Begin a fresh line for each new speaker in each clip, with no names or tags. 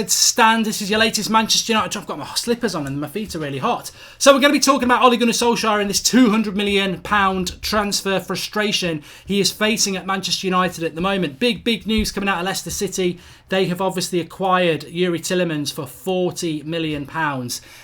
Stand, this is your latest Manchester United. I've got my slippers on and my feet are really hot. So we're going to be talking about Ole Gunnar Solskjaer and this £200 million transfer frustration he is facing at Manchester United at the moment. Big news coming out of Leicester City. They have obviously acquired Yuri Tillemans for £40 million.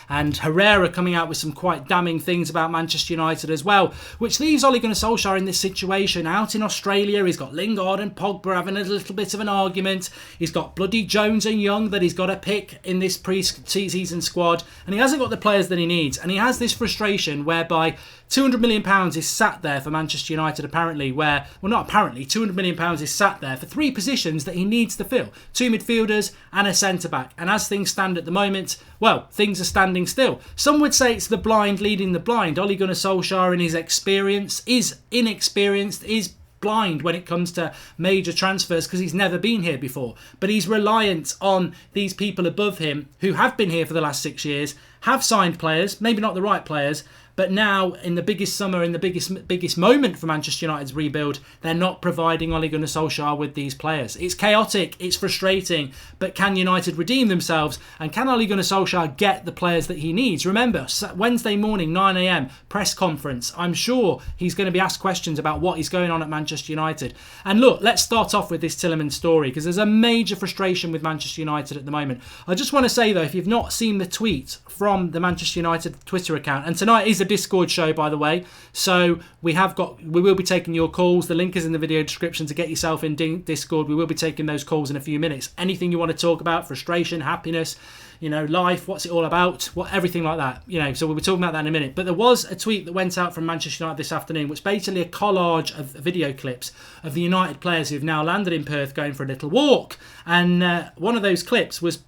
And Herrera coming out with some quite damning things about Manchester United as well, which leaves Ole Gunnar Solskjaer in this situation. Out in Australia, he's got Lingard and Pogba having a little bit of an argument. He's got bloody Jones and Young that he's got to pick in this pre-season squad, and he hasn't got the players that he needs. And he has this frustration whereby £200 million is sat there for Manchester United apparently, £200 million is sat there for three positions that he needs to fill. Two midfielders and a centre-back. And as things stand at the moment, well, things are standing still. Some would say it's the blind leading the blind. Ole Gunnar Solskjaer in his experience is inexperienced, is blind when it comes to major transfers because he's never been here before. But he's reliant on these people above him who have been here for the last 6 years, have signed players, maybe not the right players, but now in the biggest summer, in the biggest moment for Manchester United's rebuild, they're not providing Ole Gunnar Solskjaer with these players. It's chaotic, it's frustrating, but can United redeem themselves? And can Ole Gunnar Solskjaer get the players that he needs? Remember, Wednesday morning, 9 a.m, press conference. I'm sure he's going to be asked questions about what is going on at Manchester United. And look, let's start off with this Tillemans story because there's a major frustration with Manchester United at the moment. I just want to say though, if you've not seen the tweet from the Manchester United Twitter account, and tonight is a Discord show, by the way, so we will be taking your calls. The link is in the video description to get yourself in Discord. We will be taking those calls in a few minutes. Anything you want to talk about, frustration, happiness, life, what's it all about, everything like that, so we'll be talking about that in a minute. But there was a tweet that went out from Manchester United this afternoon, which basically a collage of video clips of the United players who've now landed in Perth going for a little walk. And one of those clips was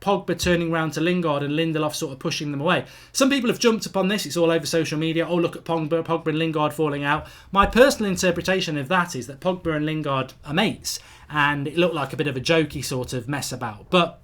Pogba turning around to Lingard and Lindelof sort of pushing them away. Some people have jumped upon this. It's all over social media. Oh, look at Pogba and Lingard falling out. My personal interpretation of that is that Pogba and Lingard are mates, and it looked like a bit of a jokey sort of mess about. But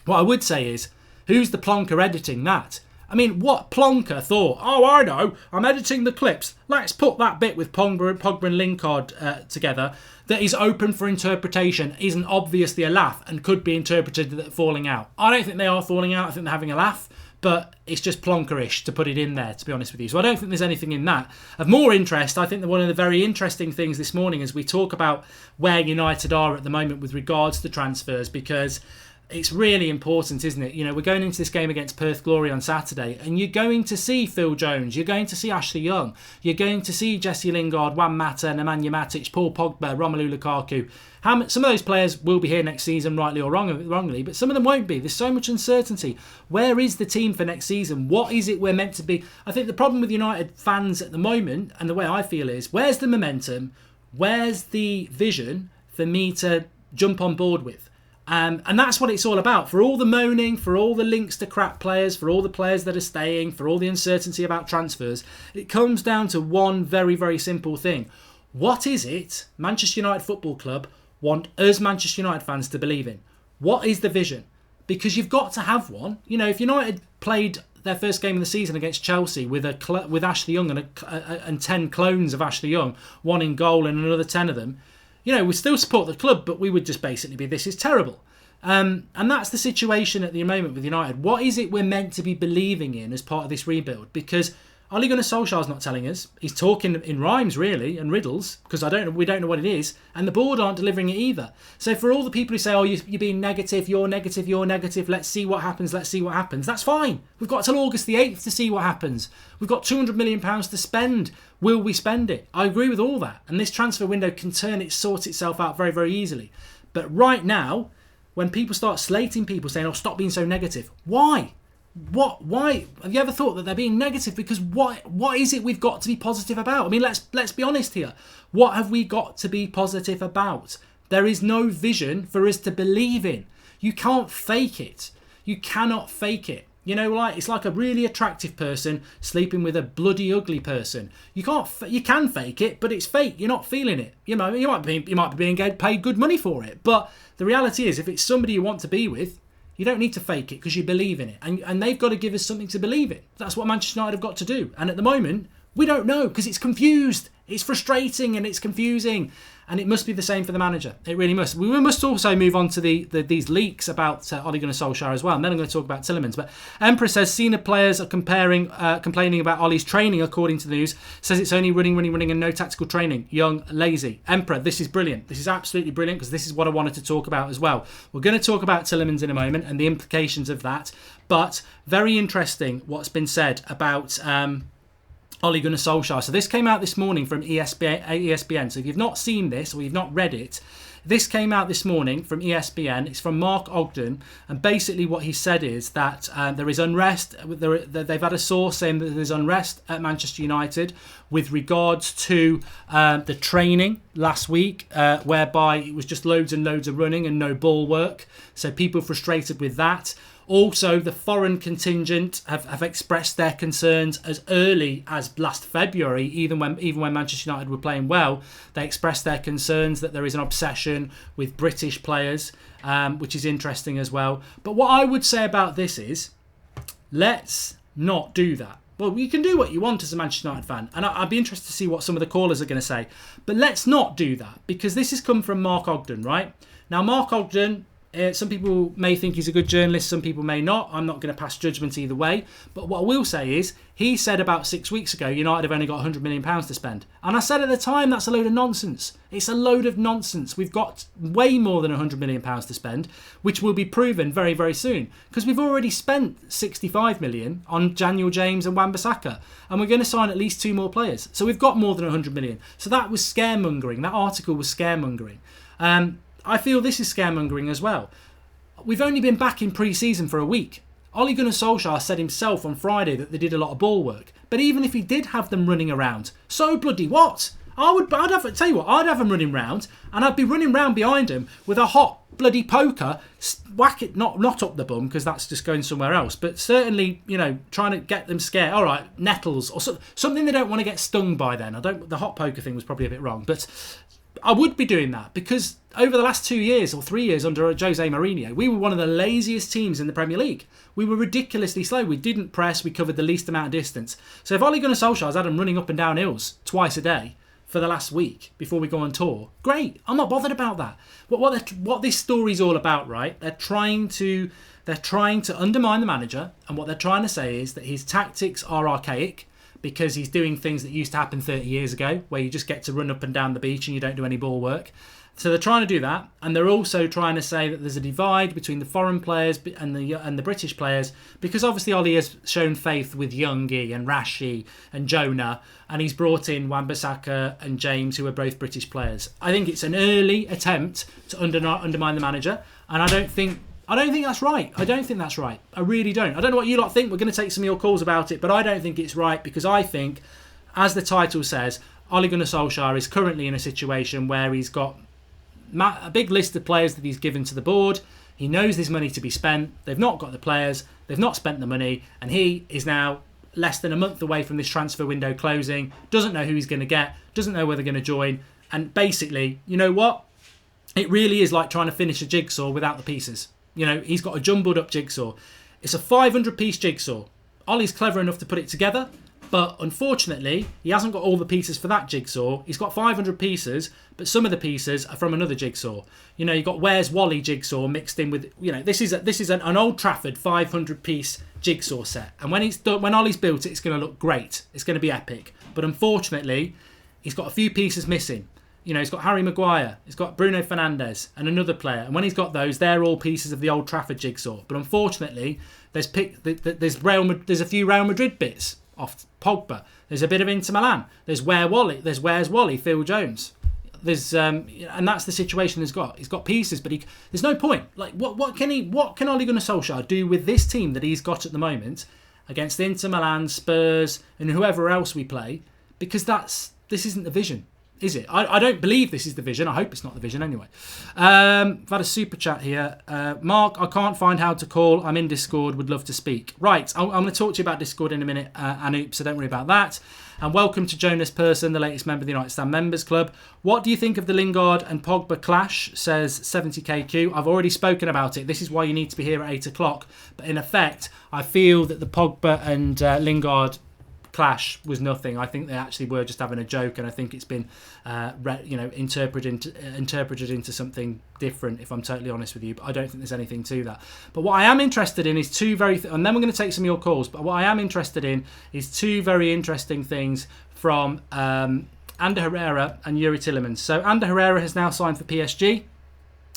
what I would say is, who's the plonker editing that? I mean, what plonker thought, oh, I know, I'm editing the clips. Let's put that bit with Pogba and Lingard together that is open for interpretation, isn't obviously a laugh and could be interpreted as falling out. I don't think they are falling out. I think they're having a laugh. But it's just plonkerish to put it in there, to be honest with you. So I don't think there's anything in that. Of more interest, I think that one of the very interesting things this morning as we talk about where United are at the moment with regards to transfers, because it's really important, isn't it? We're going into this game against Perth Glory on Saturday, and you're going to see Phil Jones, you're going to see Ashley Young, you're going to see Jesse Lingard, Juan Mata, Nemanja Matic, Paul Pogba, Romelu Lukaku. Some of those players will be here next season, rightly or wrongly, but some of them won't be. There's so much uncertainty. Where is the team for next season? What is it we're meant to be? I think the problem with United fans at the moment, and the way I feel is, where's the momentum? Where's the vision for me to jump on board with? And that's what it's all about. For all the moaning, for all the links to crap players, for all the players that are staying, for all the uncertainty about transfers, it comes down to one very, very simple thing. What is it Manchester United Football Club want us Manchester United fans to believe in? What is the vision? Because you've got to have one. If United played their first game of the season against Chelsea with Ashley Young and 10 clones of Ashley Young, one in goal and another 10 of them, we still support the club, but we would just basically be, this is terrible. And that's the situation at the moment with United. What is it we're meant to be believing in as part of this rebuild? Because Ole Gunnar Solskjaer's not telling us. He's talking in rhymes, really, and riddles, because we don't know what it is, and the board aren't delivering it either. So for all the people who say, oh, you're being negative, you're negative, let's see what happens, that's fine. We've got till August the 8th to see what happens. We've got £200 million to spend. Will we spend it? I agree with all that. And this transfer window can sort itself out very, very easily. But right now, when people start slating people, saying, oh, stop being so negative, why? Why have you ever thought that they're being negative? Because what is it we've got to be positive about? I mean, let's be honest here. What have we got to be positive about? There is no vision for us to believe in. You can't fake it. You cannot fake it. It's like a really attractive person sleeping with a bloody ugly person. You can fake it, but it's fake. You're not feeling it. You might be being paid good money for it. But the reality is, if it's somebody you want to be with, you don't need to fake it because you believe in it. And they've got to give us something to believe in. That's what Manchester United have got to do. And at the moment, We don't know because it's confused. It's frustrating and it's confusing. And it must be the same for the manager. It really must. We must also move on to these leaks about Ole Gunnar Solskjaer as well. And then I'm going to talk about Tielemans. But Emperor says senior players are complaining about Ole's training, according to the news. Says it's only running and no tactical training. Young, lazy. Emperor, this is brilliant. This is absolutely brilliant because this is what I wanted to talk about as well. We're going to talk about Tielemans in a moment and the implications of that. But very interesting what's been said about Ole Gunnar Solskjaer. So this came out this morning from ESPN. So if you've not seen this or you've not read it, this came out this morning from ESPN. It's from Mark Ogden. And basically what he said is that there is unrest. They've had a source saying that there's unrest at Manchester United with regards to the training last week, whereby it was just loads and loads of running and no ball work. So people frustrated with that. Also, the foreign contingent have expressed their concerns as early as last February, even when Manchester United were playing well. They expressed their concerns that there is an obsession with British players, which is interesting as well. But what I would say about this is, let's not do that. Well, you can do what you want as a Manchester United fan, and I'd be interested to see what some of the callers are going to say. But let's not do that, because this has come from Mark Ogden, right? Now, Mark Ogden, some people may think he's a good journalist, some people may not. I'm not going to pass judgment either way. But what I will say is, he said about 6 weeks ago, United have only got £100 million to spend. And I said at the time, that's a load of nonsense. It's a load of nonsense. We've got way more than £100 million to spend, which will be proven very, very soon. Because we've already spent £65 million on Daniel James and Wan-Bissaka. And we're going to sign at least 2 more players. So we've got more than £100 million. So that was scaremongering. That article was scaremongering. I feel this is scaremongering as well. We've only been back in pre-season for a week. Ole Gunnar Solskjaer said himself on Friday that they did a lot of ball work. But even if he did have them running around, so bloody what? I'd have them running round, and I'd be running round behind him with a hot bloody poker, whack it not up the bum because that's just going somewhere else, but certainly trying to get them scared. All right, nettles or something they don't want to get stung by. Then the hot poker thing was probably a bit wrong, but I would be doing that because over the last 2 years or 3 years under Jose Mourinho, we were one of the laziest teams in the Premier League. We were ridiculously slow. We didn't press. We covered the least amount of distance. So if Ole Gunnar Solskjaer's had them running up and down hills twice a day for the last week before we go on tour, great. I'm not bothered about that. What this story's all about, right? They're trying to undermine the manager, and what they're trying to say is that his tactics are archaic, because he's doing things that used to happen 30 years ago, where you just get to run up and down the beach and you don't do any ball work. So they're trying to do that, and they're also trying to say that there's a divide between the foreign players and the British players, because obviously Ollie has shown faith with Youngie and Rashi and Jonah, and he's brought in Wan-Bissaka and James, who are both British players. I think it's an early attempt to undermine the manager, and I don't think that's right. I don't think that's right. I really don't. I don't know what you lot think. We're going to take some of your calls about it, but I don't think it's right, because I think, as the title says, Ole Gunnar Solskjaer is currently in a situation where he's got a big list of players that he's given to the board. He knows there's money to be spent. They've not got the players. They've not spent the money. And he is now less than a month away from this transfer window closing. Doesn't know who he's going to get. Doesn't know where they're going to join. And basically, you know what? It really is like trying to finish a jigsaw without the pieces. He's got a jumbled up jigsaw. It's a 500-piece jigsaw. Ollie's clever enough to put it together, but unfortunately, he hasn't got all the pieces for that jigsaw. He's got 500 pieces, but some of the pieces are from another jigsaw. You've got Where's Wally jigsaw mixed in with, this is an Old Trafford 500-piece jigsaw set. And when it's done, when Ollie's built it, it's going to look great. It's going to be epic. But unfortunately, he's got a few pieces missing. He's got Harry Maguire, he's got Bruno Fernandes and another player. And when he's got those, they're all pieces of the Old Trafford jigsaw. But unfortunately, there's a few Real Madrid bits off Pogba. There's a bit of Inter Milan. There's Where's Wally, Phil Jones. And that's the situation he's got. He's got pieces, but there's no point. Like what can Ole Gunnar Solskjaer do with this team that he's got at the moment against Inter Milan, Spurs, and whoever else we play? Because this isn't the vision. Is it? I don't believe this is the vision. I hope it's not the vision anyway. I've had a super chat here. Mark, I can't find how to call. I'm in Discord. Would love to speak. Right, I'm going to talk to you about Discord in a minute, Anoop, so don't worry about that. And welcome to Jonas Persson, the latest member of the United Stand Members Club. What do you think of the Lingard and Pogba clash, says 70KQ. I've already spoken about it. This is why you need to be here at 8 o'clock. But in effect, I feel that the Pogba and Lingard clash was nothing. I think they actually were just having a joke, and I think it's been interpreted into something different, if I'm totally honest with you. But I don't think there's anything to that. But what I am interested in is and then we're going to take some of your calls, but what I am interested in is two very interesting things from Ander Herrera and Yuri Tillemans. So Ander Herrera has now signed for PSG.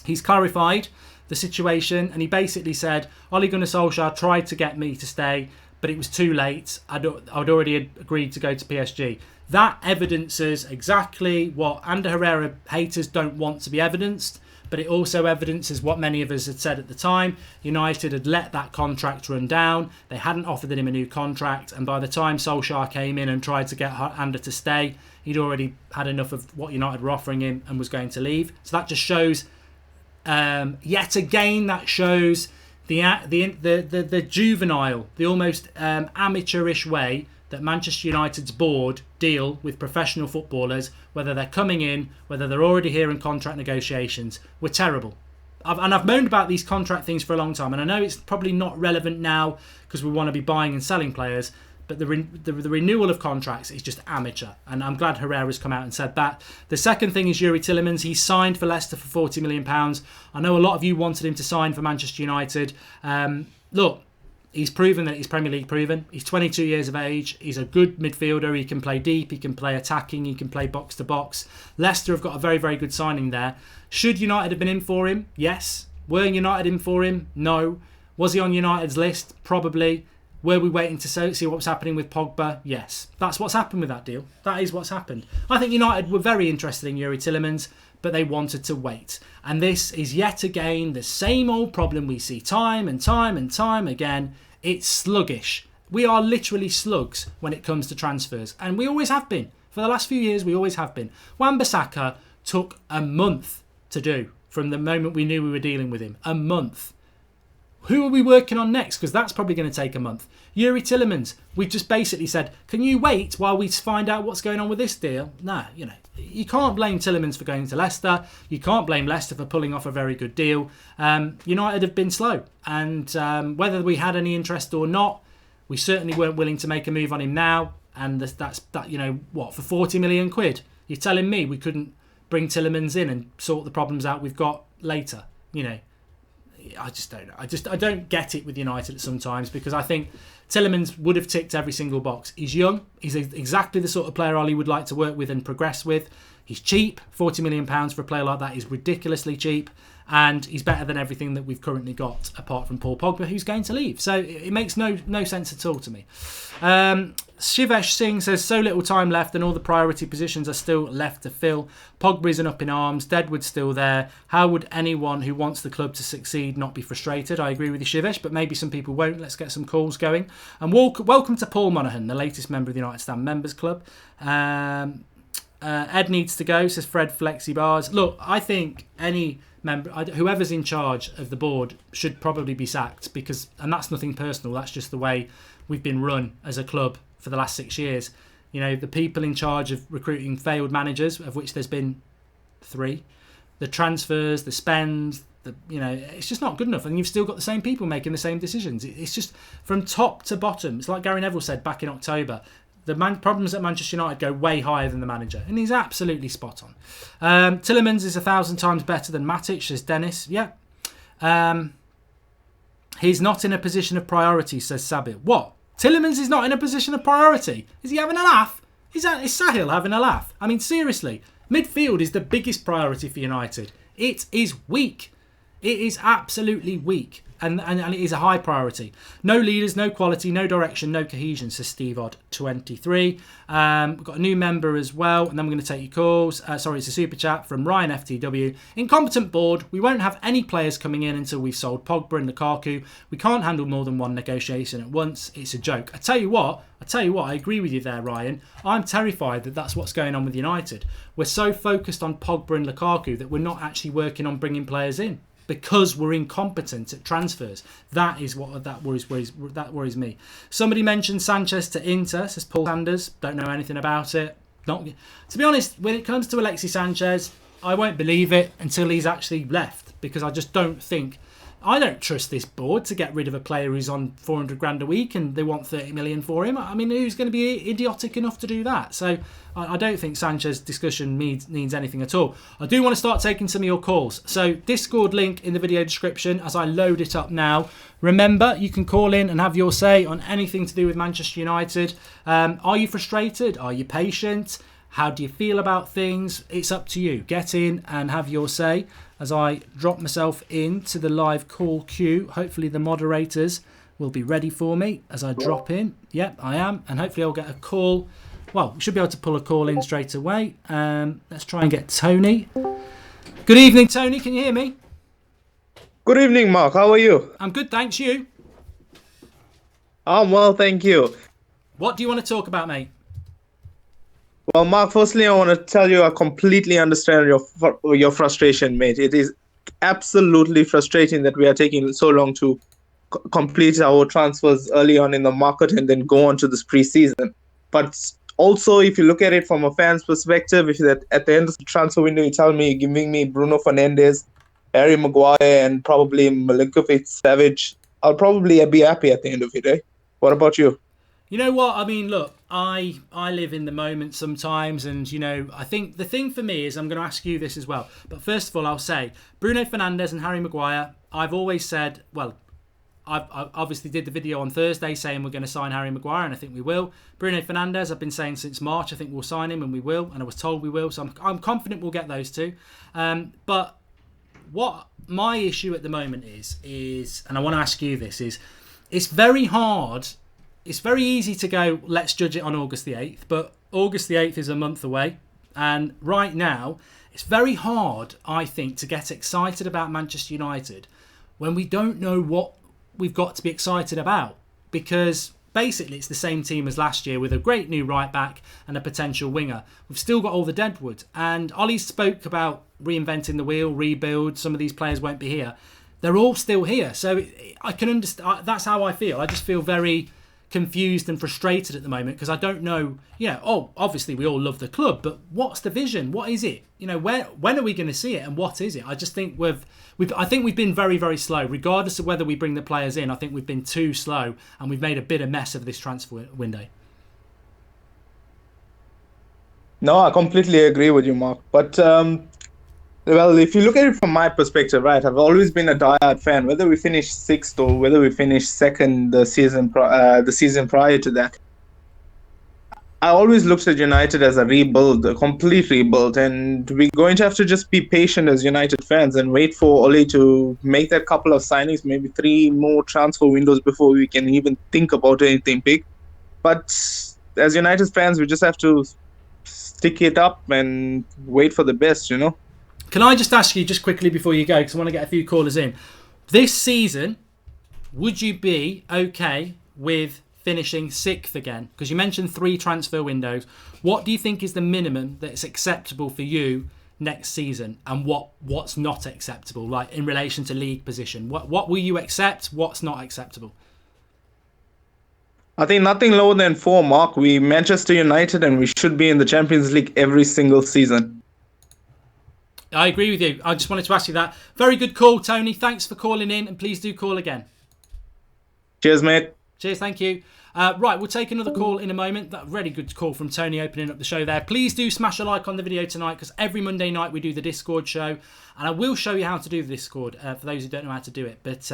He's clarified the situation, and he basically said, Ole Gunnar Solskjaer tried to get me to stay, but it was too late. I'd already agreed to go to PSG. That evidences exactly what Ander Herrera haters don't want to be evidenced, but it also evidences what many of us had said at the time. United had let that contract run down. They hadn't offered him a new contract, and by the time Solskjaer came in and tried to get Ander to stay, he'd already had enough of what United were offering him and was going to leave. So that just shows, yet again, that shows the juvenile, the almost amateurish way that Manchester United's board deal with professional footballers, whether they're coming in, whether they're already here in contract negotiations. Were terrible. I've moaned about these contract things for a long time, and I know it's probably not relevant now because we want to be buying and selling players, but the renewal of contracts is just amateur, and I'm glad Herrera's come out and said that. The second thing is Yuri Tillemans. He signed for Leicester for £40 million. I know a lot of you wanted him to sign for Manchester United. Look, he's proven that he's Premier League proven. He's 22 years of age. He's a good midfielder. He can play deep. He can play attacking. He can play box to box. Leicester have got a very, very good signing there. Should United have been in for him? Yes. Were United in for him? No. Was he on United's list? Probably. Were we waiting to see what was happening with Pogba? Yes. That's what's happened with that deal. That is what's happened. I think United were very interested in Yuri Tillemans, but they wanted to wait. And this is yet again the same old problem we see time and time and time again. It's sluggish. We are literally slugs when it comes to transfers. And we always have been. For the last few years, we always have been. Wan-Bissaka took a month to do from the moment we knew we were dealing with him. A month. Who are we working on next? Because that's probably going to take a month. Yuri Tillemans, we just basically said, can you wait while we find out what's going on with this deal? Nah, you can't blame Tillemans for going to Leicester. You can't blame Leicester for pulling off a very good deal. United have been slow. And whether we had any interest or not, we certainly weren't willing to make a move on him now. And that's for 40 million quid? You're telling me we couldn't bring Tillemans in and sort the problems out we've got later? I just don't know. I don't get it with United sometimes, because I think Tillemans would have ticked every single box. He's young. He's exactly the sort of player Ollie would like to work with and progress with. He's cheap. £40 million for a player like that is ridiculously cheap. And he's better than everything that we've currently got, apart from Paul Pogba, who's going to leave. So it makes no sense at all to me. Shivesh Singh says, so little time left and all the priority positions are still left to fill. Pogba isn't up in arms. Deadwood's still there. How would anyone who wants the club to succeed not be frustrated? I agree with you, Shivesh, but maybe some people won't. Let's get some calls going. And welcome to Paul Monaghan, the latest member of the United Stand Members Club. Ed needs to go, says Fred Flexi Bars. Look, I think any member, whoever's in charge of the board, should probably be sacked, and that's nothing personal. That's just the way we've been run as a club for the last 6 years. The people in charge of recruiting failed managers, of which there's been 3, the transfers, the spend, it's just not good enough. And you've still got the same people making the same decisions. It's just from top to bottom. It's like Gary Neville said back in October. The problems at Manchester United go way higher than the manager. And he's absolutely spot on. Tillemans is 1,000 times better than Matic, says Dennis. Yeah. He's not in a position of priority, says Sabir. What? Tillemans is not in a position of priority? Is he having a laugh? Is Sahil having a laugh? I mean, seriously. Midfield is the biggest priority for United. It is weak. It is absolutely weak. And it is a high priority. No leaders, no quality, no direction, no cohesion, says Steve Odd 23. We've got a new member as well, and then we're going to take your calls. It's a super chat from Ryan FTW. Incompetent board. We won't have any players coming in until we've sold Pogba and Lukaku. We can't handle more than one negotiation at once. It's a joke. I tell you what, I agree with you there, Ryan. I'm terrified that that's what's going on with United. We're so focused on Pogba and Lukaku that we're not actually working on bringing players in, because we're incompetent at transfers. That worries me. Somebody mentioned Sanchez to Inter, says Paul Sanders. Don't know anything about it. To be honest, when it comes to Alexis Sanchez, I won't believe it until he's actually left, because I just don't think I don't trust this board to get rid of a player who's on 400 grand a week and they want 30 million for him. I mean, who's going to be idiotic enough to do that? So I don't think Sanchez's discussion needs anything at all. I do want to start taking some of your calls. So Discord link in the video description as I load it up now. Remember, you can call in and have your say on anything to do with Manchester United. Are you frustrated? Are you patient? How do you feel about things? It's up to you. Get in and have your say as I drop myself into the live call queue. Hopefully the moderators will be ready for me as I drop in. Yep, I am. And hopefully I'll get a call. Well, we should be able to pull a call in straight away. Let's try and get Tony. Good evening, Tony. Can you hear me?
Good evening, Mark. How are you?
I'm good, thanks. You?
I'm well, thank you.
What do you want to talk about, mate?
Well, Mark, firstly, I want to tell you I completely understand your frustration, mate. It is absolutely frustrating that we are taking so long to complete our transfers early on in the market and then go on to this preseason. But also, if you look at it from a fan's perspective, if that at the end of the transfer window, you tell me you're giving me Bruno Fernandes, Harry Maguire, and probably Milinkovic-Savic, I'll probably be happy at the end of it, eh? What about you?
You know what? I mean, look, I live in the moment sometimes, and, you know, I think the thing for me is I'm going to ask you this as well. But first of all, I'll say Bruno Fernandes and Harry Maguire, I've always said, well, I obviously did the video on Thursday saying we're going to sign Harry Maguire, and I think we will. Bruno Fernandes, I've been saying since March, I think we'll sign him, and we will, and I was told we will, so I'm confident we'll get those two. But what my issue at the moment is, and I want to ask you this, is it's very hard. It's very easy to go, let's judge it on August the 8th, but August the 8th is a month away. And right now, it's very hard, I think, to get excited about Manchester United when we don't know what we've got to be excited about. Because basically it's the same team as last year with a great new right back and a potential winger. We've still got all the deadwood. And Ollie spoke about reinventing the wheel, rebuild. Some of these players won't be here. They're all still here. So I can understand. That's how I feel. I just feel very confused and frustrated at the moment because I don't know, obviously we all love the club, but what's the vision? What is it? When are we going to see it and what is it? I just think we've been very, very slow. Regardless of whether we bring the players in, I think we've been too slow and we've made a bit of mess of this transfer window.
No, I completely agree with you, Mark. But well, if you look at it from my perspective, right, I've always been a diehard fan. Whether we finish sixth or whether we finish second the season prior to that, I always looked at United as a rebuild, a complete rebuild, and we're going to have to just be patient as United fans and wait for Ole to make that couple of signings, maybe 3 more transfer windows before we can even think about anything big. But as United fans, we just have to stick it up and wait for the best,
Can I just ask you just quickly before you go, because I want to get a few callers in. This season, would you be okay with finishing 6th again? Because you mentioned 3 transfer windows. What do you think is the minimum that's acceptable for you next season, and what's not acceptable, like in relation to league position? What will you accept? What's not acceptable?
I think nothing lower than 4, Mark. We Manchester United and we should be in the Champions League every single season.
I agree with you. I just wanted to ask you that. Very good call, Tony. Thanks for calling in, and please do call again.
Cheers, mate.
Cheers, thank you. Right, we'll take another call in a moment. That really good call from Tony opening up the show there. Please do smash a like on the video tonight, because every Monday night we do the Discord show, and I will show you how to do the Discord for those who don't know how to do it. But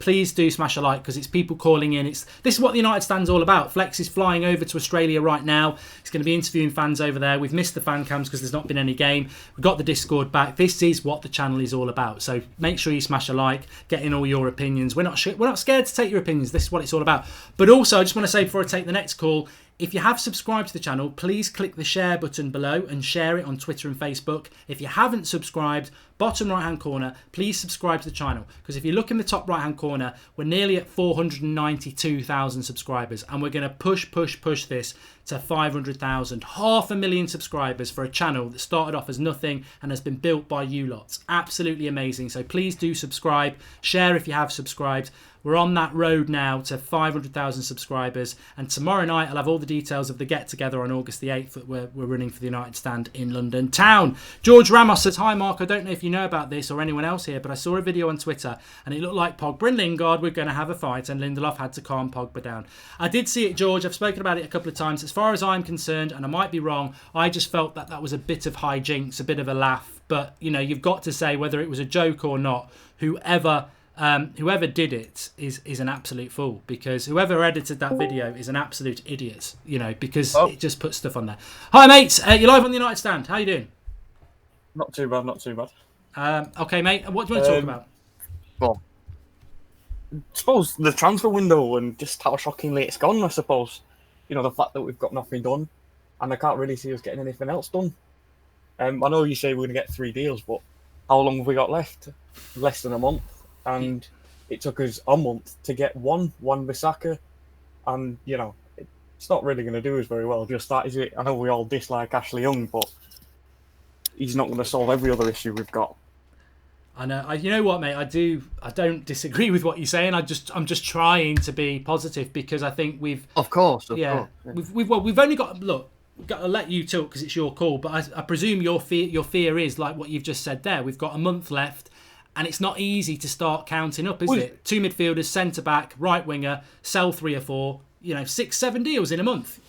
please do smash a like, because it's people calling in. This is what the United Stand's all about. Flex is flying over to Australia right now. He's going to be interviewing fans over there. We've missed the fan cams because there's not been any game. We've got the Discord back. This is what the channel is all about. So make sure you smash a like, get in all your opinions. We're not scared to take your opinions. This is what it's all about. But also, I just want to say before I take the next call, if you have subscribed to the channel, please click the share button below and share it on Twitter and Facebook. If you haven't subscribed, bottom right hand corner, please subscribe to the channel, because if you look in the top right hand corner, we're nearly at 492,000 subscribers, and we're going to push this to 500,000. 500,000 subscribers for a channel that started off as nothing and has been built by you lots. Absolutely amazing. So please do subscribe, share if you have subscribed. We're on that road now to 500,000 subscribers, and tomorrow night I'll have all the details of the get-together on August the 8th that we're running for the United Stand in London town. George Ramos says, hi Mark, I don't know if you you know about this or anyone else here, but I saw a video on Twitter and it looked like Pogba and Lingard were going to have a fight and Lindelof had to calm Pogba down. I did see it, George. I've spoken about it a couple of times. As far as I'm concerned, and I might be wrong, I just felt that that was a bit of hijinks, a bit of a laugh. But, you know, you've got to say whether it was a joke or not, whoever did it is an absolute fool, because whoever edited that video is an absolute idiot, you know, because it just puts stuff on there. Hi, mate. You're live on the United Stand. How you doing?
Not too bad, not too bad.
Okay, mate. What do you want to talk about?
Well, I suppose the transfer window and just how shockingly it's gone, I suppose. You know, the fact that we've got nothing done, and I can't really see us getting anything else done. I know you say we're going to get 3 deals, but how long have we got left? Less than a month. And it took us a month to get one Bissaka. And, you know, it's not really going to do us very well. Just that, is it? I know we all dislike Ashley Young, but he's not going to solve every other issue we've got.
I know. You know what, mate? I don't disagree with what you're saying. I'm just trying to be positive, because I think we've...
Of course.
We've only got... Look, we've got to let you talk because it's your call, but I presume your fear is like what you've just said there. We've got a month left, and it's not easy to start counting up, is it? 2 midfielders, centre back, right winger, sell 3 or 4, 6, 7 deals in a month.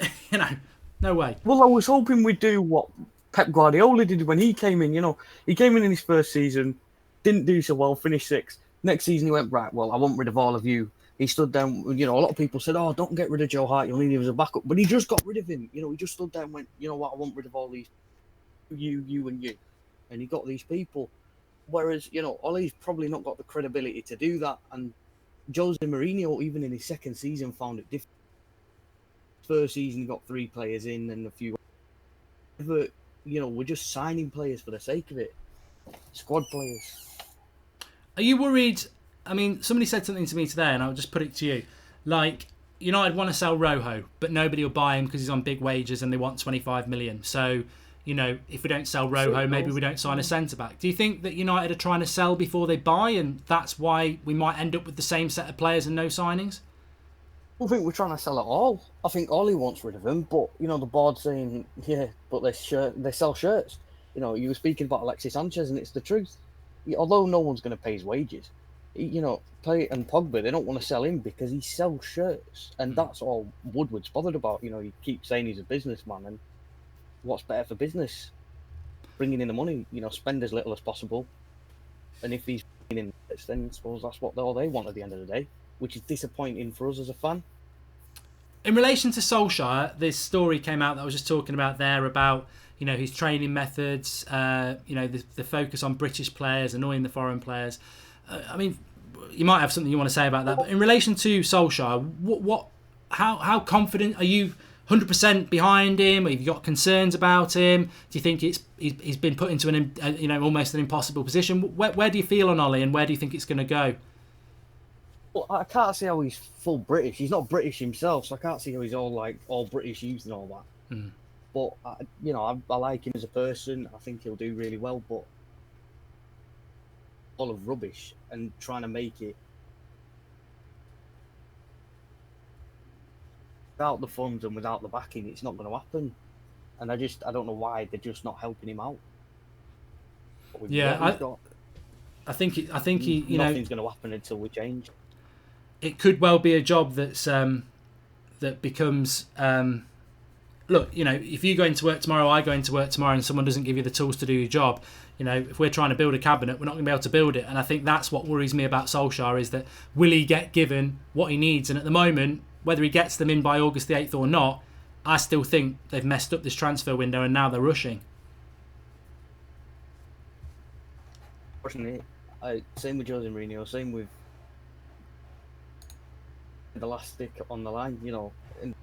No way.
Well, I was hoping we'd do what Pep Guardiola did when he came in. He came in his first season, didn't do so well, finished 6th. Next season he went, right, well, I want rid of all of you. He stood down, a lot of people said, oh, don't get rid of Joe Hart, you'll need him as a backup. But he just got rid of him. He just stood down and went, you know what, I want rid of all these, you and you. And he got these people. Whereas, Ollie's probably not got the credibility to do that. And Jose Mourinho, even in his second season, found it difficult. First season, he got 3 players in and a few. But, we're just signing players for the sake of it. Squad players.
Are you worried? I mean, somebody said something to me today, and I'll just put it to you. Like, United want to sell Rojo, but nobody will buy him because he's on big wages and they want 25 million. So, if we don't sell Rojo, maybe we don't sign a centre-back. Do you think that United are trying to sell before they buy, and that's why we might end up with the same set of players and no signings?
I don't think we're trying to sell it all. I think Ollie wants rid of him, but, the board's saying, yeah, but they sell shirts. You were speaking about Alexis Sanchez, and it's the truth. Although no one's going to pay his wages, Play and Pogba, they don't want to sell him because he sells shirts, and that's all Woodward's bothered about. He keeps saying he's a businessman, and what's better for business? Bringing in the money, spend as little as possible, and if he's bringing in this, then I suppose that's what all they want at the end of the day, which is disappointing for us as a fan.
In relation to Solskjaer, this story came out that I was just talking about there about his training methods, the focus on British players, annoying the foreign players. I mean, you might have something you want to say about that. But in relation to Solskjaer, how confident are you? 100% behind him? Have you got concerns about him? Do you think he's been put into an almost an impossible position? Where do you feel on Ollie, and where do you think it's going to go?
Well, I can't see how he's full British. He's not British himself, so I can't see how he's all British youth and all that.
Mm.
But I like him as a person. I think he'll do really well. But full of rubbish and trying to make it without the funds and without the backing, it's not going to happen. And I don't know why they're just not helping him out.
Yeah, I think he,
nothing's going to happen until we change.
It could well be a job that's that becomes. Look, if you go into work tomorrow, I go into work tomorrow, and someone doesn't give you the tools to do your job, if we're trying to build a cabinet, we're not going to be able to build it. And I think that's what worries me about Solskjaer, is that will he get given what he needs? And at the moment, whether he gets them in by August the 8th or not, I still think they've messed up this transfer window, and now they're rushing.
Unfortunately, same with Jose Mourinho, same with the last stick on the line, and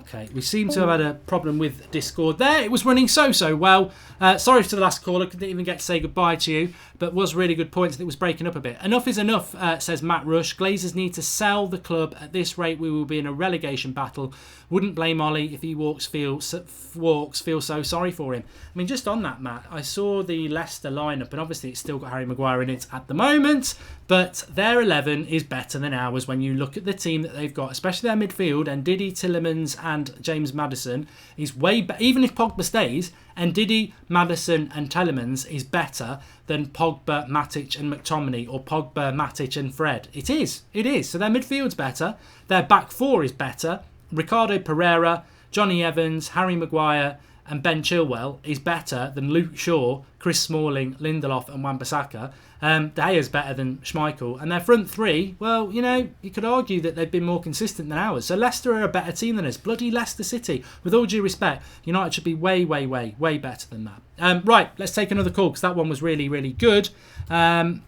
Okay, we seem to have had a problem with Discord there. It was running so well. Sorry to the last caller, couldn't even get to say goodbye to you, but was really good points. It was breaking up a bit. Enough is enough, says Matt Rush. Glazers need to sell the club. At this rate, we will be in a relegation battle. Wouldn't blame Ollie if he walks. Feel so sorry for him. I mean, just on that, Matt, I saw the Leicester lineup, and obviously it's still got Harry Maguire in it at the moment. But their 11 is better than ours when you look at the team that they've got, especially their midfield. And Ndidi, Tielemans and James Maddison is way better. Even if Pogba stays, Ndidi, Maddison and Tielemans is better than Pogba, Matic and McTominay, or Pogba, Matic and Fred. It is. So their midfield's better. Their back four is better. Ricardo Pereira, Johnny Evans, Harry Maguire and Ben Chilwell is better than Luke Shaw, Chris Smalling, Lindelof and Wan-Bissaka. De Gea's better than Schmeichel. And their front three, well, you could argue that they've been more consistent than ours. So Leicester are a better team than us. Bloody Leicester City. With all due respect, United should be way, way, way, way better than that. Right, let's take another call because that one was really, really good. I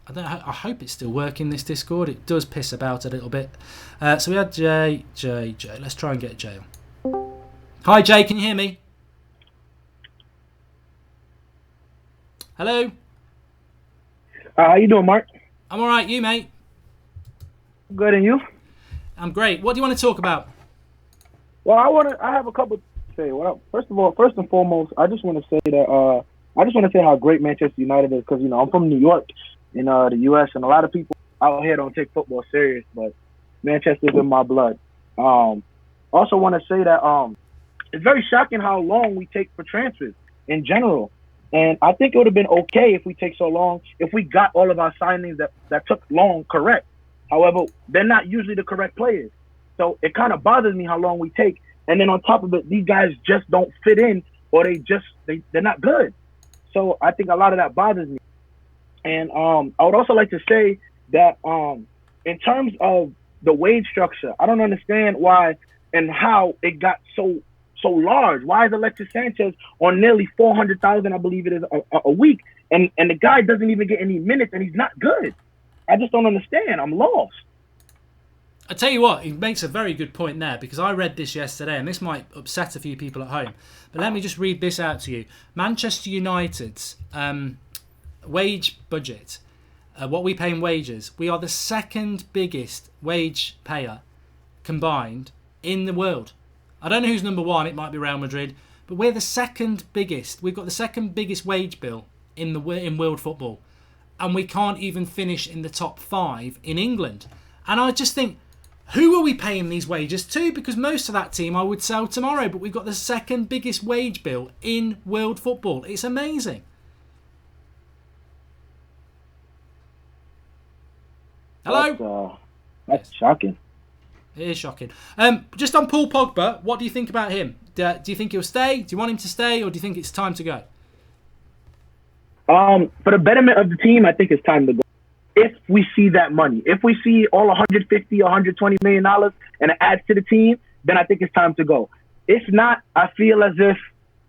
hope it's still working, this Discord. It does piss about a little bit. So we had Jay. Let's try and get Jay on. Hi, Jay. Can you hear me? Hello?
How you doing, Mark?
I'm all right. You, mate?
Good, and you?
I'm great. What do you want to talk about?
Well, I have a couple to say. Well, first and foremost, I just want to say that I just want to say how great Manchester United is because I'm from New York in the U.S. and a lot of people out here don't take football serious, but Manchester's in my blood. Also want to say that it's very shocking how long we take for transfers in general. And I think it would have been okay if we take so long, if we got all of our signings that took long correct. However, they're not usually the correct players. So it kind of bothers me how long we take. And then on top of it, these guys just don't fit in or they're not good. So I think a lot of that bothers me. And I would also like to say that in terms of the wage structure, I don't understand why and how it got so large. Why is Alexis Sanchez on nearly 400,000, I believe it is, a week, and the guy doesn't even get any minutes, and he's not good? I just don't understand. I'm lost.
I tell you what, he makes a very good point there because I read this yesterday, and this might upset a few people at home. But let me just read this out to you. Manchester United's wage budget, what we pay in wages, we are the second biggest wage payer combined in the world. I don't know who's number one. It might be Real Madrid, but we're the second biggest. We've got the second biggest wage bill in world football, and we can't even finish in the top 5 in England. And I just think, who are we paying these wages to? Because most of that team I would sell tomorrow, but we've got the second biggest wage bill in world football. It's amazing. Hello?
That's shocking.
It is shocking. Just on Paul Pogba, what do you think about him? Do you think he'll stay? Do you want him to stay, or do you think it's time to go?
For the betterment of the team, I think it's time to go. If we see that money, if we see all $150, $120 million and it adds to the team, then I think it's time to go. If not, I feel as if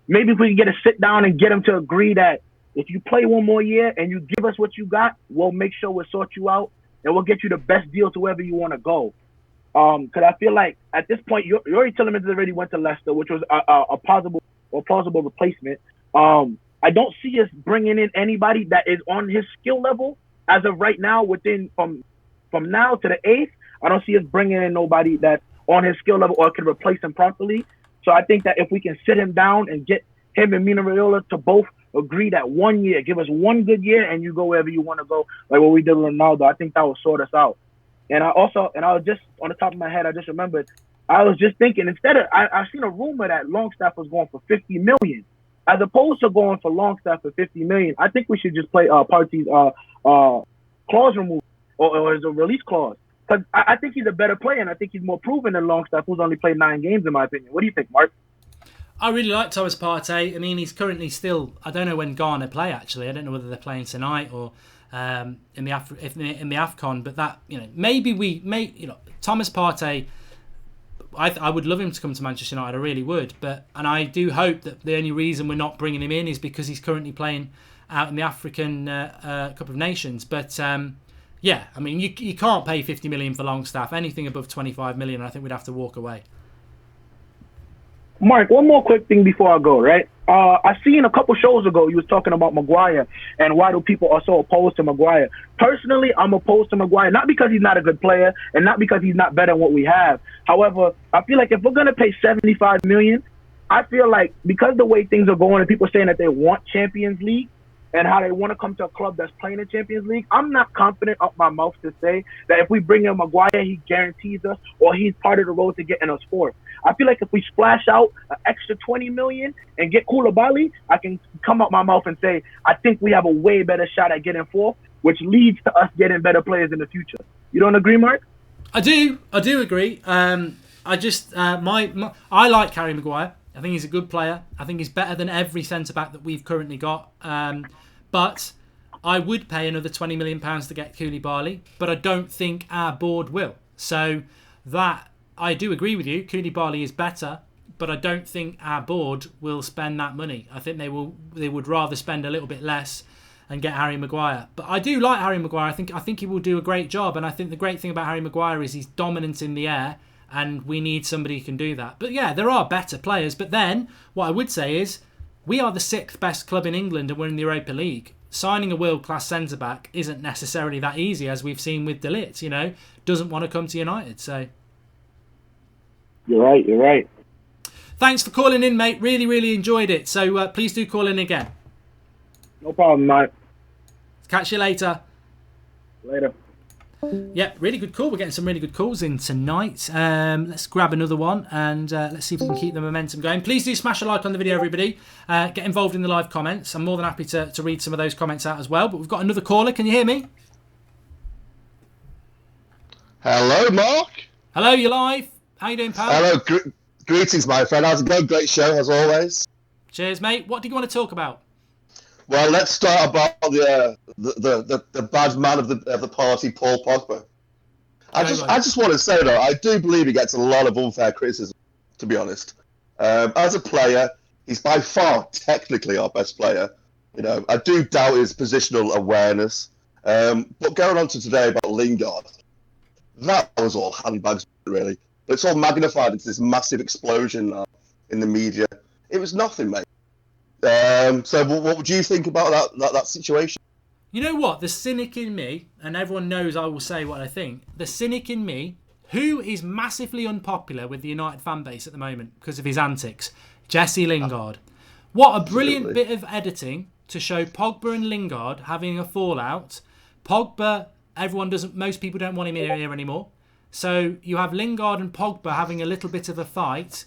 maybe if we can get a sit down and get him to agree that if you play one more year and you give us what you got, we'll make sure we'll sort you out and we'll get you the best deal to wherever you want to go. Because I feel like at this point, Yuri Tielemans already went to Leicester, which was a plausible replacement. I don't see us bringing in anybody that is on his skill level as of right now. From now to the 8th, I don't see us bringing in nobody that's on his skill level or can replace him properly. So I think that if we can sit him down and get him and Mino Raiola to both agree that 1 year, give us one good year, and you go wherever you want to go, like what we did with Ronaldo, I think that will sort us out. And I was just, on the top of my head, I just remembered, I was just thinking, I've seen a rumor that Longstaff was going for $50 million. As opposed to going for Longstaff for $50 million, I think we should just play Partey's clause removal or as a release clause. Because I think he's a better player, and I think he's more proven than Longstaff, who's only played 9 games, in my opinion. What do you think, Mark?
I really like Thomas Partey. I mean, he's currently still, I don't know when Ghana play, actually. I don't know whether they're playing tonight or in the AFCON, but that, maybe Thomas Partey, I would love him to come to Manchester United, I really would, and I do hope that the only reason we're not bringing him in is because he's currently playing out in the African Cup of Nations. But yeah, I mean, you can't pay $50 million for Longstaff. Anything above $25 million, I think we'd have to walk away.
Mark, one more quick thing before I go, right? I seen a couple shows ago you was talking about Maguire and why do people are so opposed to Maguire. Personally, I'm opposed to Maguire, not because he's not a good player and not because he's not better than what we have. However, I feel like if we're going to pay $75 million, I feel like because the way things are going and people saying that they want Champions League, and how they want to come to a club that's playing in Champions League, I'm not confident up my mouth to say that if we bring in Maguire, he guarantees us or he's part of the road to getting us fourth. I feel like if we splash out an extra 20 million and get Koulibaly, I can come up my mouth and say I think we have a way better shot at getting fourth, which leads to us getting better players in the future. You don't agree, Mark?
I do agree. I just I like Harry Maguire. I think he's a good player. I think he's better than every centre back that we've currently got. But I would pay another £20 million to get Koulibaly, but I don't think our board will. So that I do agree with you. Koulibaly is better, but I don't think our board will spend that money. I think they would rather spend a little bit less and get Harry Maguire. But I do like Harry Maguire. I think he will do a great job. And I think the great thing about Harry Maguire is he's dominant in the air, and we need somebody who can do that. But yeah, there are better players. But then what I would say is we are the 6th best club in England and we're in the Europa League. Signing a world-class centre-back isn't necessarily that easy, as we've seen with De Ligt, doesn't want to come to United. So
You're right.
thanks for calling in, mate. Really, really enjoyed it. So please do call in again.
No problem, Mike.
Catch you later.
Later.
Yeah, really good call. We're getting some really good calls in tonight. Let's grab another one and let's see if we can keep the momentum going. Please do smash a like on the video, everybody. Get involved in the live comments. I'm more than happy to read some of those comments out as well. But we've got another caller. Can you hear me?
Hello, Mark.
Hello, you're live. How you doing, pal?
Hello, greetings, my friend. How's it going? Great show, as always.
Cheers, mate. What do you want to talk about?
Well, let's start about the bad man of the party, Paul Pogba. I just want to say though, I do believe he gets a lot of unfair criticism. To be honest, as a player, he's by far technically our best player. I do doubt his positional awareness. But going on to today about Lingard, that was all handbags really. But it's all magnified into this massive explosion in the media. It was nothing, mate. So what would you think about that situation?
You know what? The cynic in me, and everyone knows I will say what I think, the cynic in me, who is massively unpopular with the United fan base at the moment because of his antics, Jesse Lingard. What a brilliant bit of editing to show Pogba and Lingard having a fallout. Pogba, most people don't want him here anymore. So you have Lingard and Pogba having a little bit of a fight,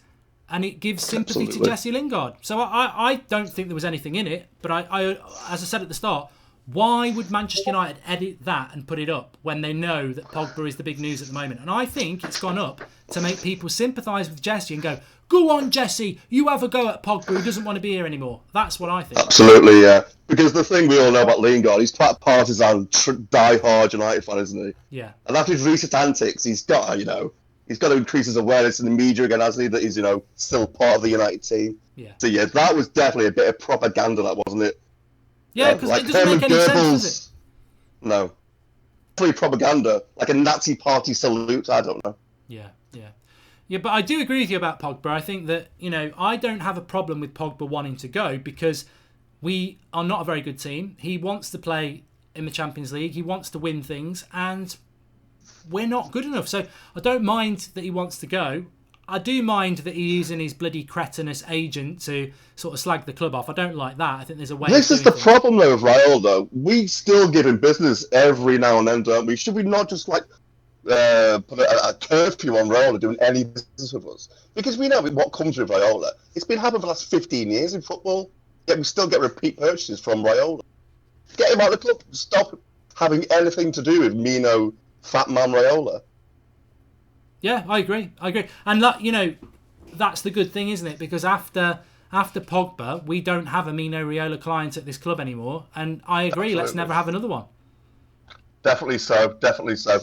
and it gives sympathy to Jesse Lingard. So I don't think there was anything in it, but I as I said at the start, why would Manchester United edit that and put it up when they know that Pogba is the big news at the moment? And I think it's gone up to make people sympathise with Jesse and go, go on, Jesse, you have a go at Pogba who doesn't want to be here anymore. That's what I think. Absolutely,
yeah. Because the thing we all know about Lingard, he's quite partisan, die-hard United fan, isn't he?
Yeah.
And after his recent antics, he's got to increase his awareness in the media again, hasn't he? That he's, still part of the United team.
Yeah.
So yeah, that was definitely a bit of propaganda, that wasn't it?
Yeah, because it doesn't make any sense, does it?
No. Definitely propaganda, like a Nazi party salute, I don't know.
Yeah, but I do agree with you about Pogba. I think that, I don't have a problem with Pogba wanting to go because we are not a very good team. He wants to play in the Champions League. He wants to win things, and we're not good enough. So I don't mind that he wants to go. I do mind that he's using his bloody cretinous agent to sort of slag the club off. I don't like that. I think there's a way.
This is the problem, though, with Raiola, though. We still give him business every now and then, don't we? Should we not just put a curfew on Raiola doing any business with us? Because we know what comes with Raiola. It's been happening for the last 15 years in football, yet we still get repeat purchases from Raiola. Get him out of the club. Stop having anything to do with Mino, Fat Man Raiola.
Yeah, I agree. And that's the good thing, isn't it? Because after Pogba, we don't have a Mino Raiola client at this club anymore. And I agree, Absolutely. Let's never have another one. Definitely so.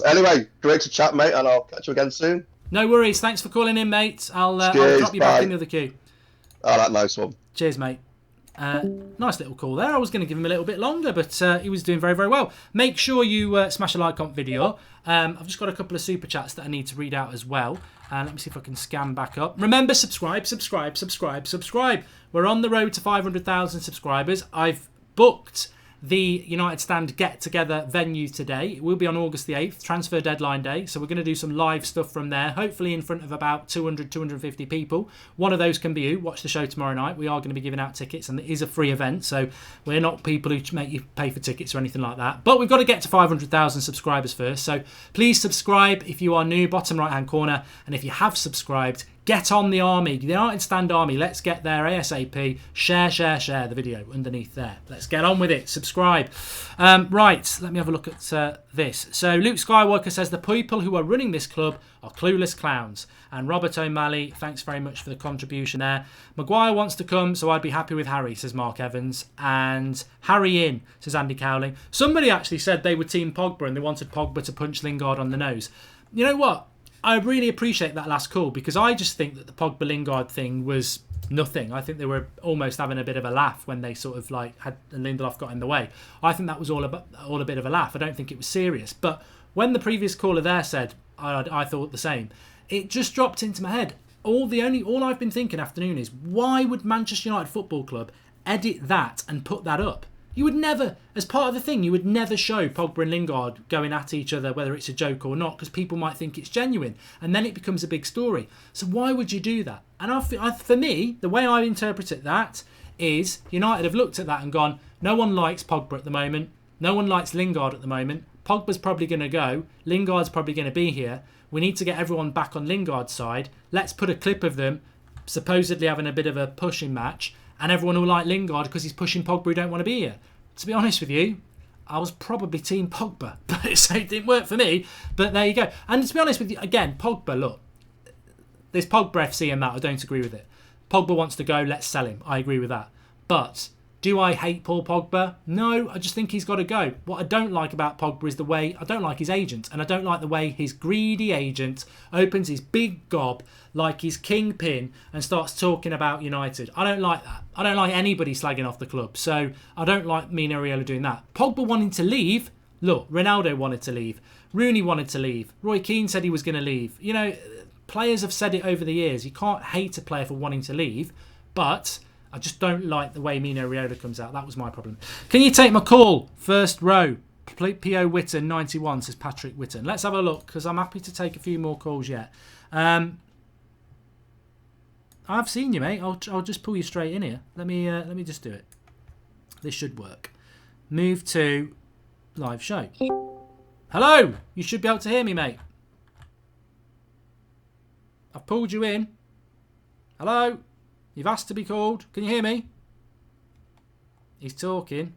Anyway, great to chat, mate, and I'll catch you again soon.
No worries. Thanks for calling in, mate. I'll drop you back in the other queue.
Oh, that nice one.
Cheers, mate. Nice little call there. I was going to give him a little bit longer, but he was doing very, very well. Make sure you smash a like on video. I've just got a couple of super chats that I need to read out as well. Let me see if I can scan back up. Remember, subscribe. We're on the road to 500,000 subscribers. I've booked the United Stand get-together venue today. It will be on August the 8th, transfer deadline day. So we're going to do some live stuff from there, hopefully in front of about 200, 250 people. One of those can be you. Watch the show tomorrow night. We are going to be giving out tickets, and it is a free event. So we're not people who make you pay for tickets or anything like that. But we've got to get to 500,000 subscribers first. So please subscribe if you are new, bottom right-hand corner. And if you have subscribed, get on the army, the United Stand army. Let's get there ASAP. Share the video underneath there. Let's get on with it. Subscribe. Right, let me have a look at this. So Luke Skywalker says the people who are running this club are clueless clowns. And Robert O'Malley, thanks very much for the contribution there. Maguire wants to come, so I'd be happy with Harry, says Mark Evans. And Harry in, says Andy Cowling. Somebody actually said they were Team Pogba and they wanted Pogba to punch Lingard on the nose. You know what? I really appreciate that last call, because I just think that the Pogba-Lingard thing was nothing. I think they were almost having a bit of a laugh when they sort of like had Lindelof got in the way. I think that was all a bit of a laugh. I don't think it was serious. But when the previous caller there said, I thought the same, it just dropped into my head. All I've been thinking afternoon is, why would Manchester United Football Club edit that and put that up? You would never, as part of the thing, you would never show Pogba and Lingard going at each other, whether it's a joke or not, because people might think it's genuine. And then it becomes a big story. So why would you do that? And for me, the way I interpret that is United have looked at that and gone, no one likes Pogba at the moment. No one likes Lingard at the moment. Pogba's probably going to go. Lingard's probably going to be here. We need to get everyone back on Lingard's side. Let's put a clip of them supposedly having a bit of a pushing match. And everyone will like Lingard because he's pushing Pogba who don't want to be here. To be honest with you, I was probably Team Pogba. But so it didn't work for me. But there you go. And to be honest with you, again, Pogba, look. There's Pogba FC and that. I don't agree with it. Pogba wants to go. Let's sell him. I agree with that. But do I hate Paul Pogba? No, I just think he's got to go. What I don't like about Pogba is the way... I don't like his agent. And I don't like the way his greedy agent opens his big gob like he's kingpin and starts talking about United. I don't like that. I don't like anybody slagging off the club. So I don't like Mino Raiola doing that. Pogba wanting to leave. Look, Ronaldo wanted to leave. Rooney wanted to leave. Roy Keane said he was going to leave. You know, players have said it over the years. You can't hate a player for wanting to leave. But... I just don't like the way Mino Raiola comes out. That was my problem. Can you take my call? First row. P.O. Witten, 91, says Patrick Witten. Let's have a look, because I'm happy to take a few more calls yet. I've seen you, mate. I'll just pull you straight in here. Let me just do it. This should work. Move to live show. Hello. You should be able to hear me, mate. I've pulled you in. Hello. You've asked to be called. Can you hear me? He's talking.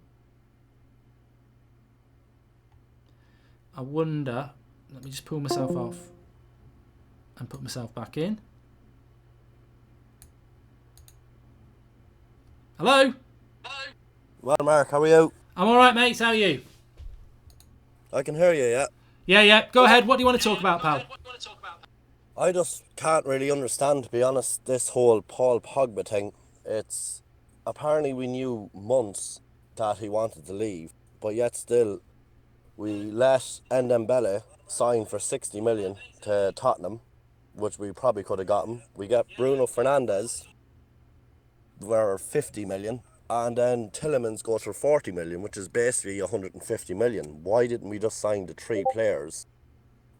I wonder... Let me just pull myself off and put myself back in. Hello?
Well, Mark, how are you?
I'm alright, mate. How are you?
I can hear you, yeah.
Yeah. Go ahead. What do you want to talk about, pal?
I just can't really understand, to be honest, this whole Paul Pogba thing. It's... Apparently we knew months that he wanted to leave, but yet still we let Ndembele sign for 60 million to Tottenham, which we probably could have gotten. We get Bruno Fernandes for 50 million, and then Tielemans goes for 40 million, which is basically 150 million. Why didn't we just sign the 3 players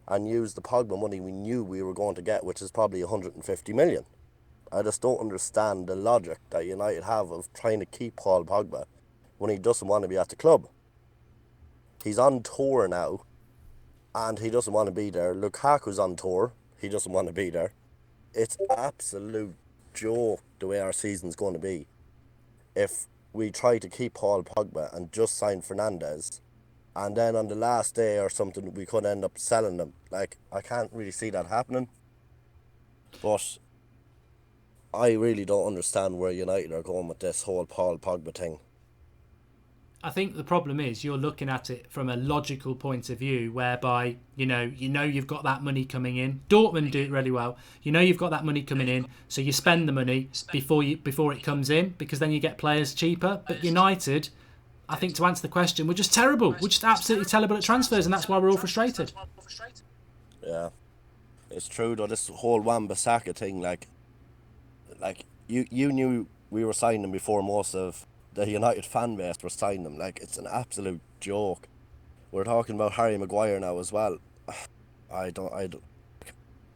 and use the Pogba money we knew we were going to get, which is probably 150 million? I just don't understand the logic that United have of trying to keep Paul Pogba when he doesn't want to be at the club. He's on tour now, and he doesn't want to be there. Lukaku's on tour. He doesn't want to be there. It's absolute joke the way our season's going to be if we try to keep Paul Pogba and just sign Fernandes, and then on the last day or something we could end up selling them. Like, I can't really see that happening. But I really don't understand where United are going with this whole Paul Pogba thing.
I think the problem is you're looking at it from a logical point of view, whereby you know you've got that money coming in. Dortmund do it really well. You know you've got that money coming in, so you spend the money before it comes in, because then you get players cheaper. But United, I think, to answer the question, we're just terrible. We're just absolutely terrible at transfers, and that's why we're all frustrated.
Yeah, it's true though. This whole Wan-Bissaka thing, like you knew we were signing before most of the United fan base for signing him. Like, it's an absolute joke. We're talking about Harry Maguire now as well. I don't.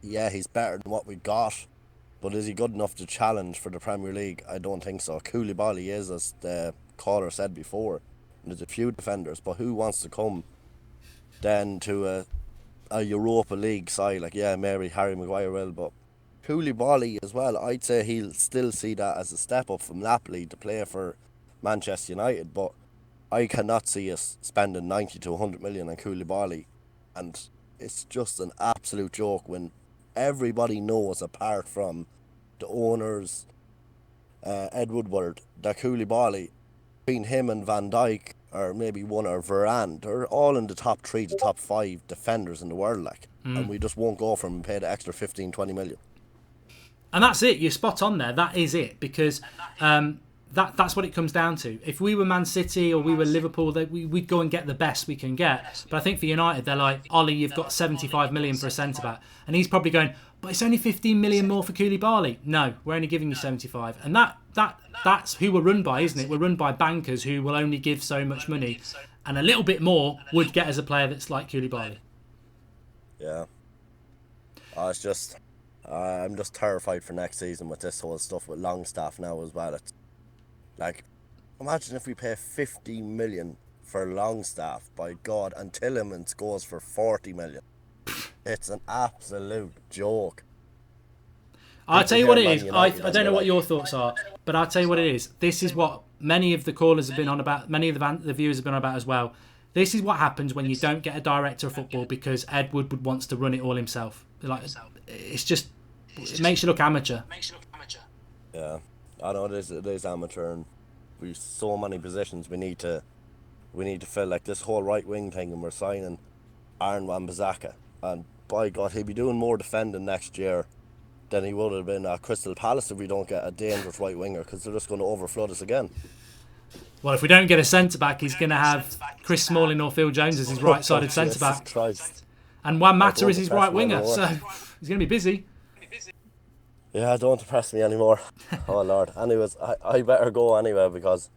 Yeah, he's better than what we got, but is he good enough to challenge for the Premier League? I don't think so. Koulibaly is, as the caller said before. There's a few defenders, but who wants to come then to a Europa League side? Like, yeah, maybe Harry Maguire will, but Koulibaly as well, I'd say he'll still see that as a step up from Napoli to play for Manchester United, but I cannot see us spending 90 to 100 million on Koulibaly, and it's just an absolute joke when everybody knows, apart from the owners, Ed Woodward, that Koulibaly, between him and Van Dijk, or maybe one, or Varane, they're all in the top 3 to top 5 defenders in the world, like, and we just won't go for him and pay the extra 15, 20 million.
And that's it. You're spot on there. That is it, because that's what it comes down to. If we were Man City or we were Liverpool, we'd go and get the best we can get. But I think for United, they're like, Ollie, you've got 75 million for a centre-back. And he's probably going, but it's only 15 million more for Koulibaly. No, we're only giving you 75. And that's who we're run by, isn't it? We're run by bankers who will only give so much money. And a little bit more would get us a player that's like Koulibaly.
Yeah. It's just... I'm just terrified for next season with this whole stuff with Longstaff now as well. It's like, imagine if we pay 50 million for Longstaff, by God, and Tielemans goes for 40 million. It's an absolute joke.
I'll tell you what it is. I don't know what your thoughts are, but I'll tell you what it is. This is what many of the callers have been on about, many of the viewers have been on about as well. This is what happens when you don't get a director of football because Ed Woodward wants to run it all himself. Like, it makes you look amateur.
Yeah, I know it is amateur, and we've so many positions we need to fill. Like this whole right wing thing, and we're signing Aaron Wan-Bissaka, and by God, he'll be doing more defending next year than he would have been at Crystal Palace if we don't get a dangerous right winger, because they're just going to overflood us again.
Well, if we don't get a centre-back, he's going to have Chris Smalling or Phil Jones as his right-sided centre-back. And Juan Mata is his right winger, so he's going to be busy.
Yeah, don't depress me anymore. Oh, Lord. Anyways, I better go anyway, because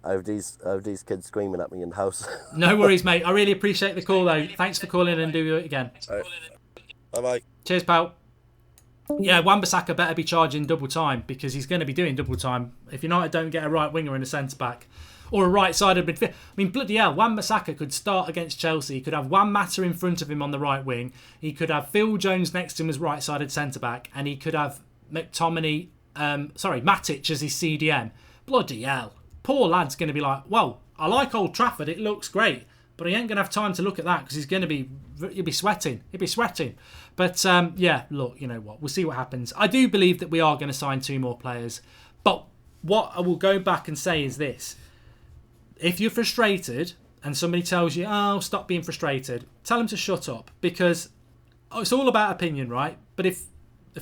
I have these kids screaming at me in the house.
No worries, mate. I really appreciate the call, though. Thanks for calling and do it again.
Right. Bye-bye.
Cheers, pal. Yeah, Wan-Bissaka better be charging double time, because he's going to be doing double time if United don't get a right winger and a centre-back. Or a right-sided midfield. I mean, bloody hell, Wan-Bissaka could start against Chelsea. He could have Juan Mata in front of him on the right wing. He could have Phil Jones next to him as right-sided centre-back. And he could have Matic as his CDM. Bloody hell. Poor lad's going to be like, well, I like Old Trafford. It looks great. But he ain't going to have time to look at that, because he'll be sweating. He'll be sweating. But, yeah, look, you know what? We'll see what happens. I do believe that we are going to sign 2 more players. But what I will go back and say is this. If you're frustrated and somebody tells you, oh, stop being frustrated, tell them to shut up, because it's all about opinion, right? But if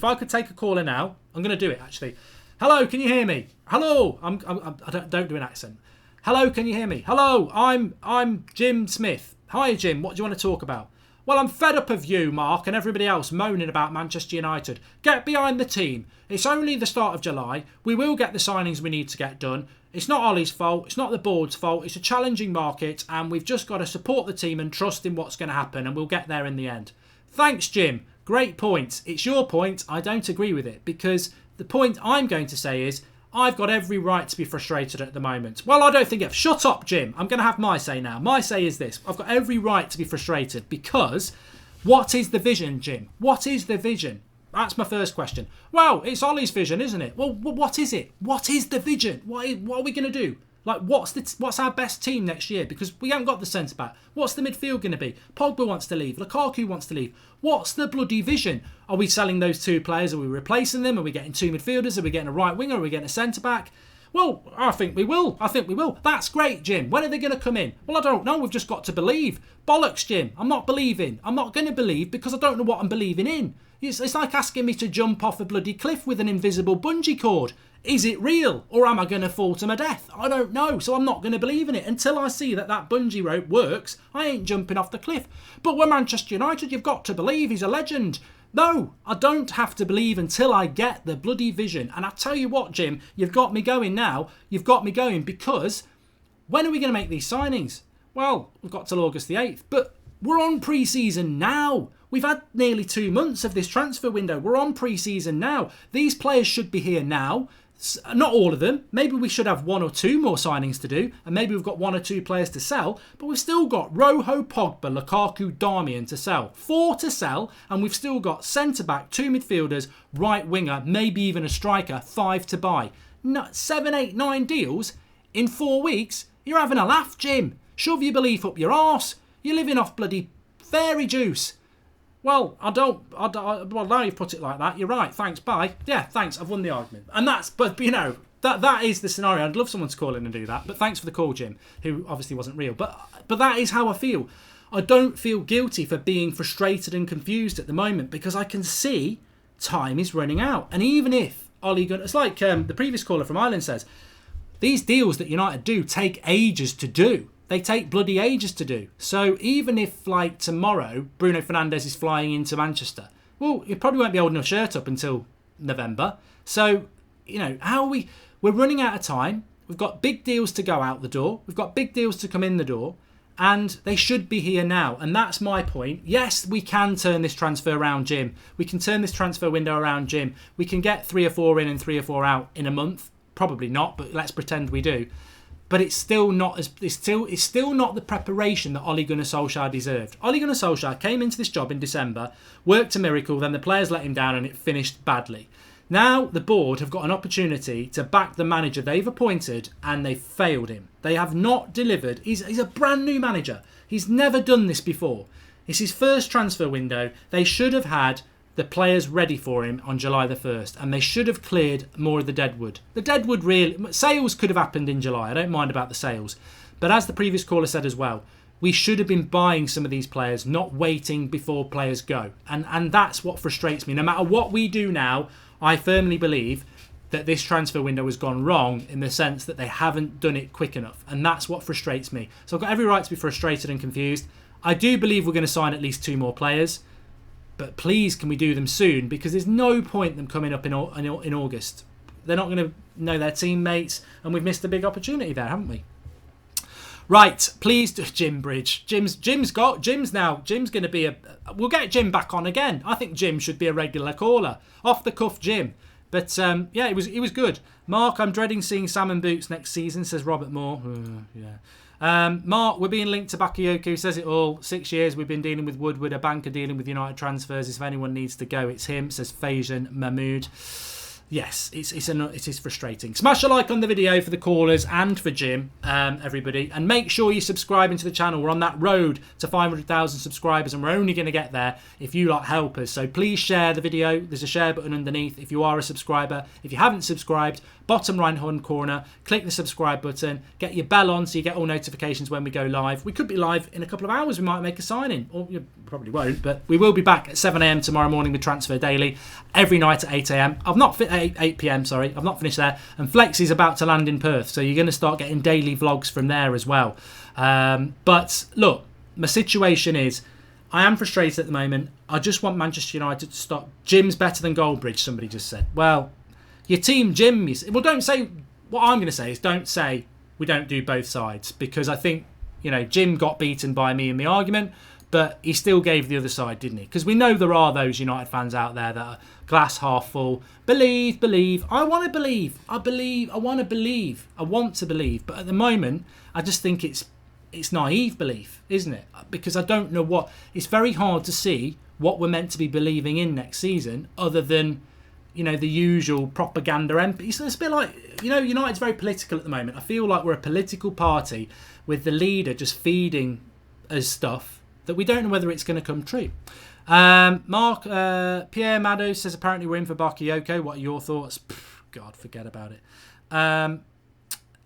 I could take a caller now, I'm going to do it, actually. Hello, can you hear me? Hello. I don't do an accent. Hello, can you hear me? Hello, I'm Jim Smith. Hi, Jim. What do you want to talk about? Well, I'm fed up of you, Mark, and everybody else moaning about Manchester United. Get behind the team. It's only the start of July. We will get the signings we need to get done. It's not Ollie's fault. It's not the board's fault. It's a challenging market, and we've just got to support the team and trust in what's going to happen, and we'll get there in the end. Thanks, Jim. Great point. It's your point. I don't agree with it, because the point I'm going to say is I've got every right to be frustrated at the moment. Well, I don't think I've... Shut up, Jim. I'm going to have my say now. My say is this. I've got every right to be frustrated, because what is the vision, Jim? What is the vision? That's my first question. Well, it's Ollie's vision, isn't it? Well, what is it? What is the vision? What are we going to do? Like, what's our best team next year? Because we haven't got the centre-back. What's the midfield going to be? Pogba wants to leave. Lukaku wants to leave. What's the bloody vision? Are we selling those 2 players? Are we replacing them? Are we getting 2 midfielders? Are we getting a right winger? Are we getting a centre-back? Well, I think we will. That's great, Jim. When are they going to come in? Well, I don't know. We've just got to believe. Bollocks, Jim. I'm not believing. I'm not going to believe, because I don't know what I'm believing in. It's like asking me to jump off a bloody cliff with an invisible bungee cord. Is it real, or am I going to fall to my death? I don't know, so I'm not going to believe in it. Until I see that bungee rope works, I ain't jumping off the cliff. But with Manchester United, you've got to believe. He's a legend. No, I don't have to believe until I get the bloody vision. And I tell you what, Jim, you've got me going now. You've got me going because when are we going to make these signings? Well, we've got till August the 8th, but we're on pre-season now. We've had nearly 2 months of this transfer window. We're on pre-season now. These players should be here now. Not all of them. Maybe we should have 1 or 2 more signings to do, and maybe we've got 1 or 2 players to sell, but we've still got Rojo, Pogba, Lukaku, Darmian to sell. 4 to sell, and we've still got centre-back, 2 midfielders, right winger, maybe even a striker, 5 to buy. 7, 8, 9 deals in 4 weeks? You're having a laugh, Jim. Shove your belief up your arse. You're living off bloody fairy juice. Well, well, now you've put it like that, you're right. Thanks, bye. Yeah, thanks, I've won the argument. And but you know, that is the scenario. I'd love someone to call in and do that. But thanks for the call, Jim, who obviously wasn't real. But that is how I feel. I don't feel guilty for being frustrated and confused at the moment because I can see time is running out. And even if Ole Gunnar, it's like the previous caller from Ireland says, these deals that United do take ages to do. They take bloody ages to do. So even if, like, tomorrow, Bruno Fernandes is flying into Manchester, well, he probably won't be holding a shirt up until November. So, you know, we're running out of time. We've got big deals to go out the door. We've got big deals to come in the door. And they should be here now. And that's my point. Yes, we can turn this transfer around, Jim. We can turn this transfer window around, Jim. We can get 3 or 4 in and 3 or 4 out in a month. Probably not, but let's pretend we do. But it's still not the preparation that Ole Gunnar Solskjaer deserved. Ole Gunnar Solskjaer came into this job in December, worked a miracle, then the players let him down and it finished badly. Now the board have got an opportunity to back the manager they've appointed and they've failed him. They have not delivered. He's a brand new manager. He's never done this before. It's his first transfer window. They should have had the players ready for him on July the 1st, and they should have cleared more of the deadwood. The deadwood sales could have happened in July. I don't mind about the sales. But as the previous caller said as well, we should have been buying some of these players, not waiting before players go. And that's what frustrates me. No matter what we do now, I firmly believe that this transfer window has gone wrong in the sense that they haven't done it quick enough. And that's what frustrates me. So I've got every right to be frustrated and confused. I do believe we're going to sign at least 2 more players. But please, can we do them soon? Because there's no point them coming up in August. They're not going to know their teammates, and we've missed a big opportunity there, haven't we? Right, please, Jim Bridge. Jim's going to be we'll get Jim back on again. I think Jim should be a regular caller, off the cuff, Jim. But yeah, he was good. Mark, I'm dreading seeing salmon boots next season, says Robert Moore. Yeah. Mark, we're being linked to Bakayoko, says it all. 6 years we've been dealing with Woodward, a banker dealing with United transfers. If anyone needs to go, it's him, says Fajan Mahmood. Yes, it is frustrating. Smash a like on the video for the callers and for Jim, everybody. And make sure you're subscribing to the channel. We're on that road to 500,000 subscribers, and we're only going to get there if you lot help us. So please share the video. There's a share button underneath if you are a subscriber. If you haven't subscribed, bottom right hand corner, click the subscribe button. Get your bell on so you get all notifications when we go live. We could be live in a couple of hours. We might make a sign-in. Or you probably won't, but we will be back at 7 a.m. tomorrow morning with Transfer Daily. Every night at 8 a.m. 8 p.m, sorry. I've not finished there. And Flex is about to land in Perth, so you're going to start getting daily vlogs from there as well. But look, my situation is I am frustrated at the moment. I just want Manchester United to stop. Jim's better than Goldbridge, somebody just said. Well, your team, Jim, well, don't say, what I'm going to say is don't say we don't do both sides, because I think, you know, Jim got beaten by me in the argument, but he still gave the other side, didn't he? Because we know there are those United fans out there that are glass half full. Believe. I want to believe. I want to believe. But at the moment, I just think it's naive belief, isn't it? Because I don't know what... It's very hard to see what we're meant to be believing in next season other than, you know, the usual propaganda empty. So it's a bit like, you know, United's very political at the moment. I feel like we're a political party with the leader just feeding us stuff that we don't know whether it's going to come true. Mark, Pierre Mados says apparently we're in for Bakayoko. What are your thoughts? God, forget about it.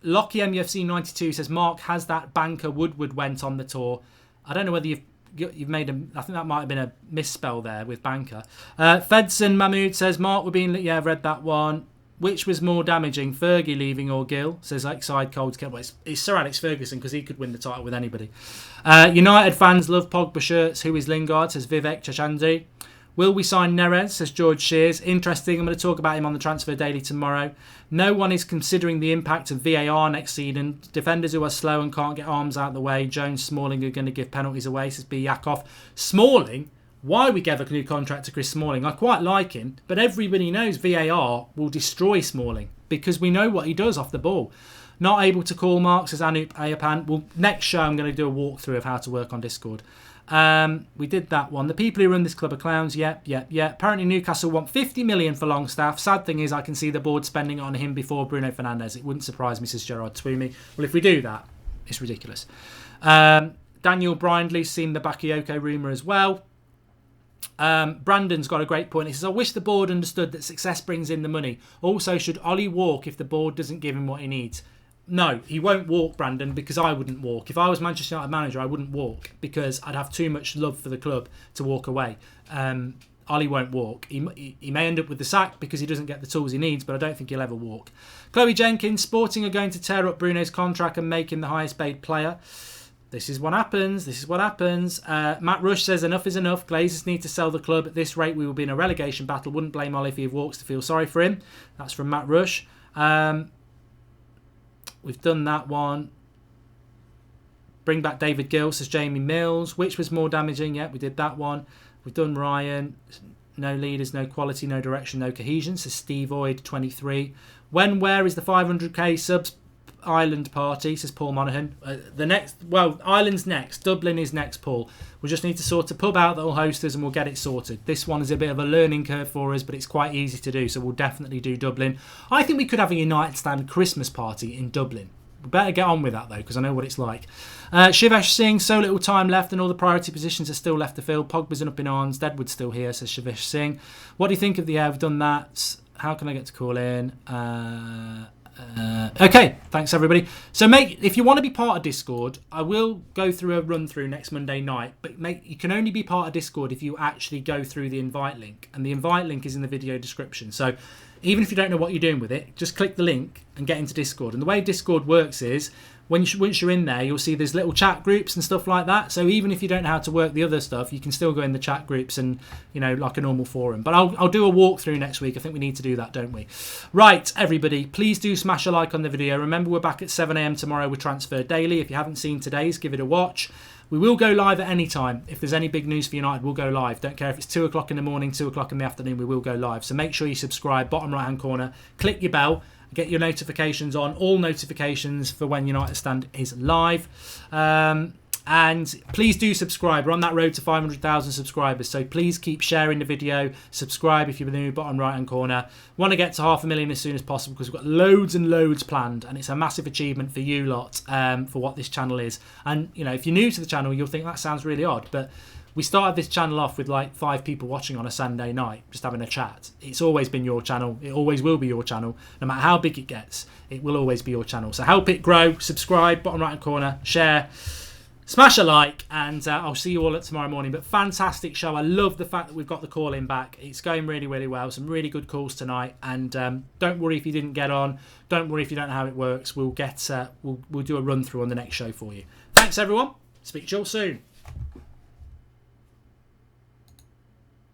Lockie MUFC 92 says Mark, has that banker Woodward went on the tour? I don't know whether you've made I think that might have been a misspell there with banker. Fedson Mahmood says Mark, we're being... Yeah, I've read that one. Which was more damaging, Fergie leaving or Gill? Says Lakeside Cold. Well, it's Sir Alex Ferguson, because he could win the title with anybody. United fans love Pogba shirts. Who is Lingard? Says Vivek Chachandri. Will we sign Neres, says George Shears. Interesting. I'm going to talk about him on the Transfer Daily tomorrow. No one is considering the impact of VAR next season. Defenders who are slow and can't get arms out of the way. Jones, Smalling are going to give penalties away, says B. Yakov. Smalling? Why we gave a new contract to Chris Smalling? I quite like him, but everybody knows VAR will destroy Smalling because we know what he does off the ball. Not able to call marks, says Anup Ayapan. Well, next show I'm going to do a walkthrough of how to work on Discord. We did that one. The people who run this club are clowns. Yep. Apparently Newcastle want 50 million for Longstaff. Sad thing is I can see the board spending it on him before Bruno Fernandes. It wouldn't surprise me, says Gerard Twomey. Well, if we do that, it's ridiculous. Daniel Brindley's seen the Bakayoko rumour as well. Brandon's got a great point. He says, I wish the board understood that success brings in the money. Also, should Ollie walk if the board doesn't give him what he needs? No, he won't walk, Brandon, because I wouldn't walk. If I was Manchester United manager, I wouldn't walk because I'd have too much love for the club to walk away. Ollie won't walk. He may end up with the sack because he doesn't get the tools he needs, but I don't think he'll ever walk. Chloe Jenkins, Sporting are going to tear up Bruno's contract and make him the highest paid player. This is what happens. Matt Rush says enough is enough. Glazers need to sell the club. At this rate, we will be in a relegation battle. Wouldn't blame Ollie if he walks to feel sorry for him. That's from Matt Rush. We've done that one. Bring back David Gill, says Jamie Mills. Which was more damaging? Yeah, we did that one. We've done Ryan. No leaders, no quality, no direction, no cohesion, says Steve Oyd, 23. Where is the 500k subs Ireland party, says Paul Monaghan. Ireland's next. Dublin is next, Paul. We just need to sort a pub out that will host us and we'll get it sorted. This one is a bit of a learning curve for us, but it's quite easy to do, so we'll definitely do Dublin. I think we could have a United Stand Christmas party in Dublin. We better get on with that, though, because I know what it's like. Shivesh Singh, so little time left and all the priority positions are still left to fill. Pogba's up in arms. Deadwood's still here, says Shivesh Singh. What do you think of the We've done that. How can I get to call in? Okay, thanks everybody. So if you want to be part of Discord, I will go through a run through next Monday night, but you can only be part of Discord if you actually go through the invite link, and the invite link is in the video description. So even if you don't know what you're doing with it, just click the link and get into Discord. And the way Discord works is once you're in there, you'll see there's little chat groups and stuff like that. So even if you don't know how to work the other stuff, you can still go in the chat groups and, like a normal forum. But I'll do a walkthrough next week. I think we need to do that, don't we? Right, everybody, please do smash a like on the video. Remember, we're back at 7 a.m. tomorrow with Transfer Daily. If you haven't seen today's, give it a watch. We will go live at any time. If there's any big news for United, we'll go live. Don't care if it's 2 o'clock in the morning, 2 o'clock in the afternoon, we will go live. So make sure you subscribe, bottom right-hand corner, click your bell, get your notifications on, all notifications for when United Stand is live. And please do subscribe. We're on that road to 500,000 subscribers, so please keep sharing the video. Subscribe if you're new, bottom right-hand corner. Want to get to 500,000 as soon as possible because we've got loads and loads planned, and it's a massive achievement for you lot for what this channel is. And, if you're new to the channel, you'll think that sounds really odd, but we started this channel off with like 5 people watching on a Sunday night, just having a chat. It's always been your channel. It always will be your channel. No matter how big it gets, it will always be your channel. So help it grow. Subscribe, bottom right-hand corner, share, smash a like, and I'll see you all at tomorrow morning. But fantastic show. I love the fact that we've got the call in back. It's going really, really well. Some really good calls tonight. And don't worry if you didn't get on. Don't worry if you don't know how it works. We'll do a run through on the next show for you. Thanks, everyone. Speak to you all soon.